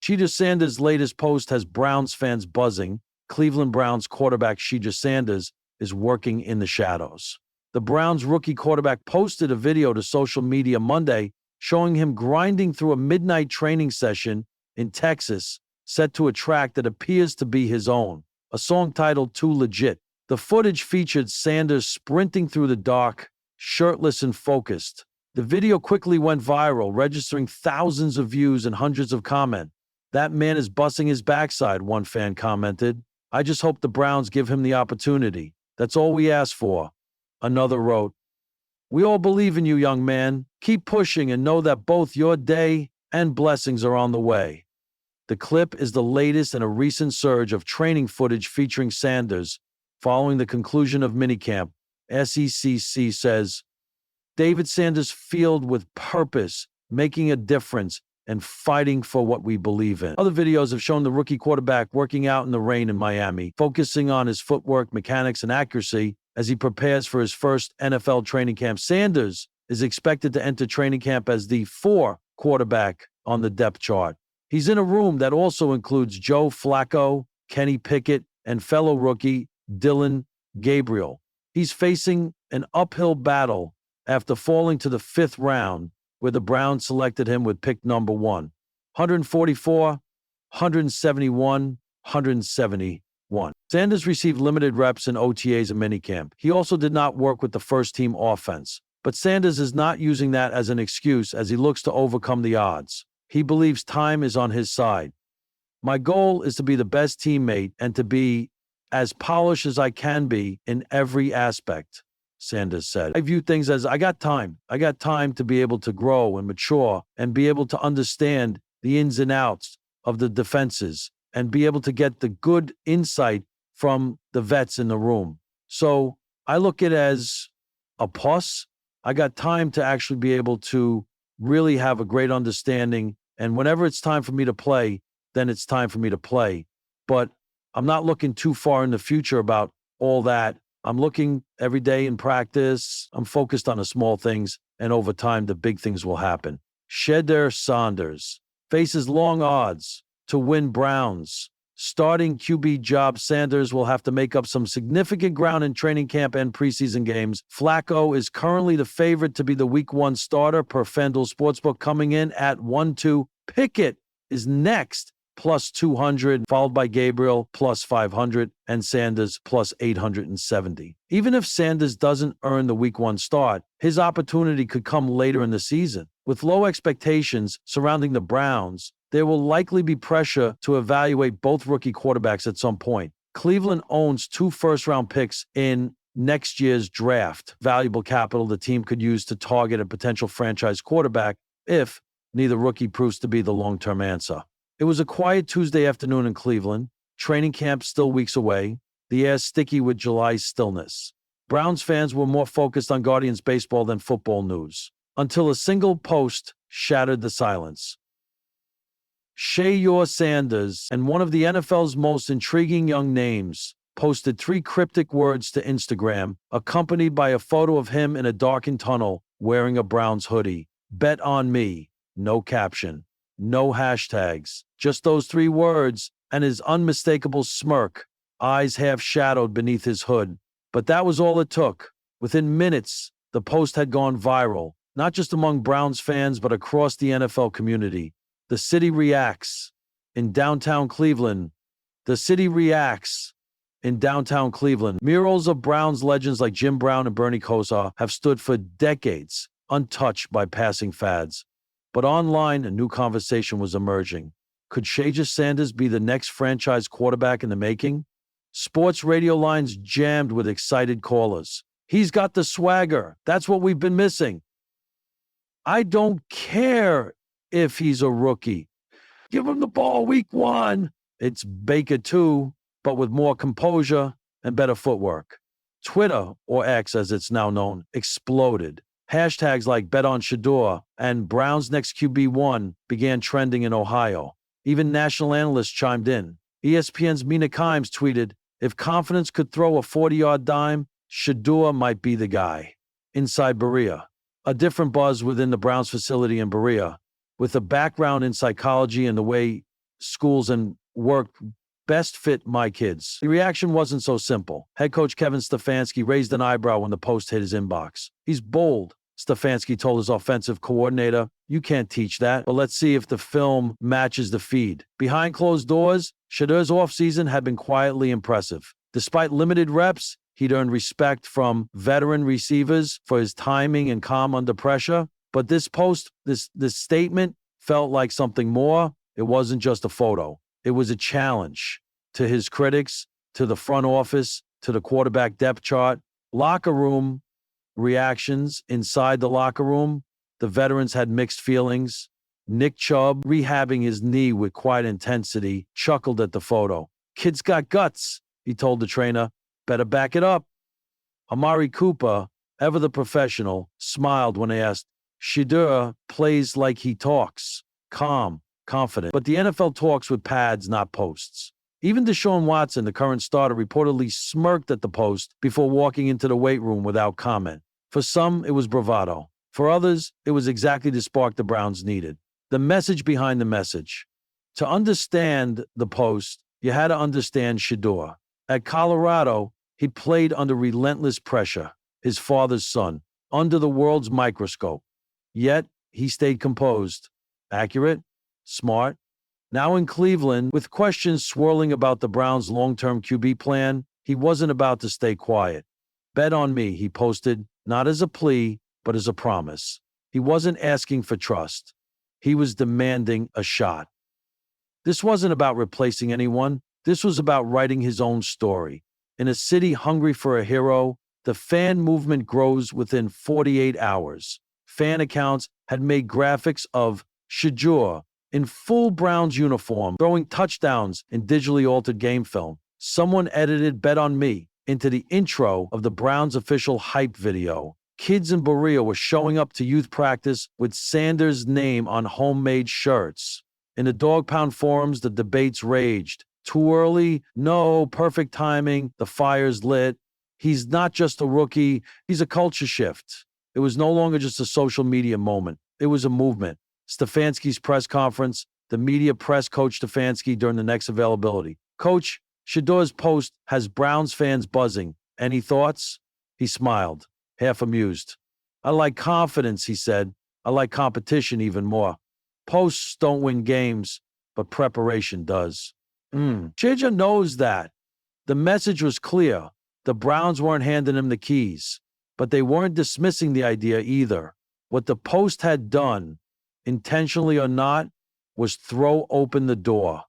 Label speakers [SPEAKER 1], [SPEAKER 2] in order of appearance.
[SPEAKER 1] Shedeur Sanders' latest post has Browns fans buzzing. Cleveland Browns quarterback Shedeur Sanders is working in the shadows. The Browns rookie quarterback posted a video to social media Monday showing him grinding through a midnight training session in Texas, set to a track that appears to be his own, a song titled Too Legit. The footage featured Sanders sprinting through the dark, shirtless and focused. The video quickly went viral, registering thousands of views and hundreds of comments. "That man is busting his backside," one fan commented. "I just hope the Browns give him the opportunity. That's all we ask for." Another wrote, "We all believe in you, young man. Keep pushing and know that both your day and blessings are on the way." The clip is the latest in a recent surge of training footage featuring Sanders following the conclusion of minicamp. SECC says, "David Sanders filled with purpose, making a difference, and fighting for what we believe in." Other videos have shown the rookie quarterback working out in the rain in Miami, focusing on his footwork, mechanics, and accuracy as he prepares for his first NFL training camp. Sanders is expected to enter training camp as the 4 quarterback on the depth chart. He's in a room that also includes Joe Flacco, Kenny Pickett, and fellow rookie Dillon Gabriel. He's facing an uphill battle after falling to the 5th round, where the Browns selected him with pick number 1. 144, 171, 171. Sanders received limited reps in OTAs and minicamp. He also did not work with the first-team offense. But Sanders is not using that as an excuse as he looks to overcome the odds. He believes time is on his side. "My goal is to be the best teammate and to be as polished as I can be in every aspect," Sanders said. "I view things as I got time. I got time to be able to grow and mature and be able to understand the ins and outs of the defenses and be able to get the good insight from the vets in the room. So I look at it as a plus. I got time to actually be able to really have a great understanding. And whenever it's time for me to play, then it's time for me to play. But I'm not looking too far in the future about all that. I'm looking every day in practice. I'm focused on the small things, and over time, the big things will happen." Shedeur Sanders faces long odds to win Browns starting QB job. Sanders will have to make up some significant ground in training camp and preseason games. Flacco is currently the favorite to be the Week 1 starter per FanDuel Sportsbook, coming in at 1-2. Pickett is next, plus 200, followed by Gabriel, plus 500, and Sanders, plus 870. Even if Sanders doesn't earn the Week 1 start, his opportunity could come later in the season. With low expectations surrounding the Browns, there will likely be pressure to evaluate both rookie quarterbacks at some point. Cleveland owns 2 first-round picks in next year's draft, valuable capital the team could use to target a potential franchise quarterback if neither rookie proves to be the long-term answer. It was a quiet Tuesday afternoon in Cleveland. Training camp still weeks away. The air sticky with July stillness. Browns fans were more focused on Guardians baseball than football news, until a single post shattered the silence. Shedeur Sanders, and one of the NFL's most intriguing young names, posted 3 cryptic words to Instagram, accompanied by a photo of him in a darkened tunnel wearing a Browns hoodie. "Bet on me." No caption. No hashtags, just those 3 words and his unmistakable smirk, eyes half shadowed beneath his hood. But that was all it took. Within minutes, the post had gone viral, not just among Browns fans, but across the NFL community. The city reacts in downtown Cleveland. The city reacts in downtown Cleveland. Murals of Browns legends like Jim Brown and Bernie Kosar have stood for decades, untouched by passing fads. But online, a new conversation was emerging. Could Shedeur Sanders be the next franchise quarterback in the making? Sports radio lines jammed with excited callers. "He's got the swagger. That's what we've been missing." "I don't care if he's a rookie. Give him the ball Week 1. It's Baker too, but with more composure and better footwork." Twitter, or X as it's now known, exploded. Hashtags like Bet on Shedeur and Browns Next QB1 began trending in Ohio. Even national analysts chimed in. ESPN's Mina Kimes tweeted, "If confidence could throw a 40-yard dime, Shedeur might be the guy." Inside Berea, a different buzz within the Browns facility in Berea. With a background in psychology and the way schools and work best fit my kids. The reaction wasn't so simple. Head coach Kevin Stefanski raised an eyebrow when the post hit his inbox. He's bold, Stefanski told his offensive coordinator. You can't teach that, but let's see if the film matches the feed. Behind closed doors, Shedeur's offseason had been quietly impressive. Despite limited reps, he'd earned respect from veteran receivers for his timing and calm under pressure. But this post, this statement felt like something more. It wasn't just a photo. It was a challenge to his critics, to the front office, to the quarterback depth chart. Locker room reactions inside the locker room. The veterans had mixed feelings. Nick Chubb, rehabbing his knee with quiet intensity, chuckled at the photo. Kid's got guts, he told the trainer. Better back it up. Amari Cooper, ever the professional, smiled when they asked, Shedeur plays like he talks. Calm, confident. But the NFL talks with pads, not posts. Even Deshaun Watson, the current starter, reportedly smirked at the post before walking into the weight room without comment. For some, it was bravado. For others, it was exactly the spark the Browns needed. The message behind the message. To understand the post, you had to understand Shedeur. At Colorado, he played under relentless pressure, his father's son, under the world's microscope. Yet, he stayed composed, accurate, smart. Now in Cleveland, with questions swirling about the Browns' long-term QB plan, he wasn't about to stay quiet. Bet on me, he posted, not as a plea, but as a promise. He wasn't asking for trust. He was demanding a shot. This wasn't about replacing anyone. This was about writing his own story. In a city hungry for a hero, the fan movement grows within 48 hours. Fan accounts had made graphics of Shedeur in full Browns uniform, throwing touchdowns in digitally altered game film. Someone edited Bet on Me into the intro of the Browns' official hype video. Kids in Berea were showing up to youth practice with Sanders' name on homemade shirts. In the Dog Pound forums, the debates raged. Too early? No. Perfect timing. The fire's lit. He's not just a rookie. He's a culture shift. It was no longer just a social media moment. It was a movement. Stefanski's press conference, the media pressed Coach Stefanski during the next availability. Coach, Shedeur's post has Browns fans buzzing. Any thoughts? He smiled, half amused. I like confidence, he said. I like competition even more. Posts don't win games, but preparation does. Shedeur knows that. The message was clear. The Browns weren't handing him the keys, but they weren't dismissing the idea either. What the post had done, intentionally or not, was throw open the door.